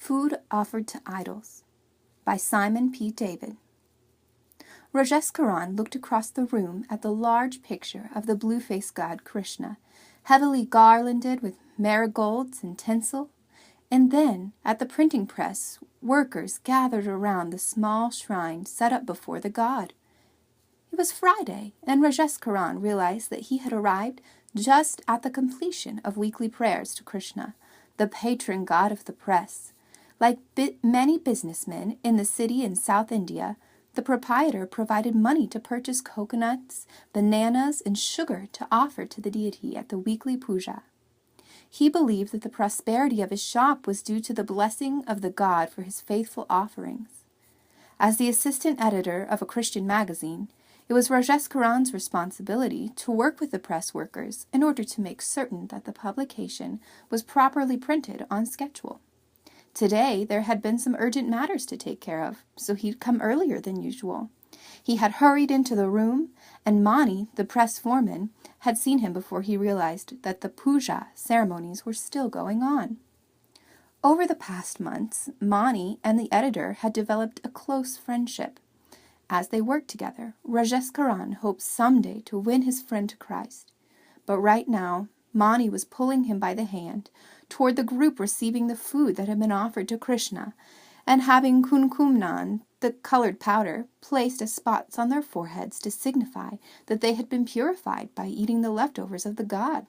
Food Offered to Idols by Simon P. David. Rajesh Karan looked across the room at the large picture of the blue-faced god Krishna, heavily garlanded with marigolds and tinsel, and then at the printing press workers gathered around the small shrine set up before the god. It was Friday, and Rajesh Karan realized that he had arrived just at the completion of weekly prayers to Krishna, the patron god of the press. Like many businessmen in the city in South India, the proprietor provided money to purchase coconuts, bananas, and sugar to offer to the deity at the weekly puja. He believed that the prosperity of his shop was due to the blessing of the god for his faithful offerings. As the assistant editor of a Christian magazine, it was Rajesh Karan's responsibility to work with the press workers in order to make certain that the publication was properly printed on schedule. Today, there had been some urgent matters to take care of, so he'd come earlier than usual. He had hurried into the room, and Mani, the press foreman, had seen him before he realized that the puja ceremonies were still going on. Over the past months, Mani and the editor had developed a close friendship. As they worked together, Rajesh Karan hoped someday to win his friend to Christ. But right now, Mani was pulling him by the hand toward the group receiving the food that had been offered to Krishna, and having kumkumnan, the colored powder, placed as spots on their foreheads to signify that they had been purified by eating the leftovers of the god.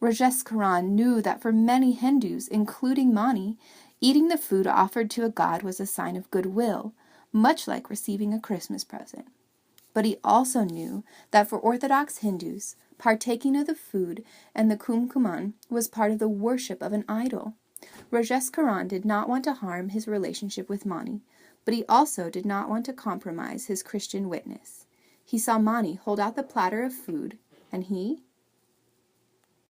Rajesh Karan knew that for many Hindus, including Mani, eating the food offered to a god was a sign of goodwill, much like receiving a Christmas present. But he also knew that for Orthodox Hindus, partaking of the food and the kumkuman was part of the worship of an idol. Rajesh Karan did not want to harm his relationship with Mani, but he also did not want to compromise his Christian witness. He saw Mani hold out the platter of food, and he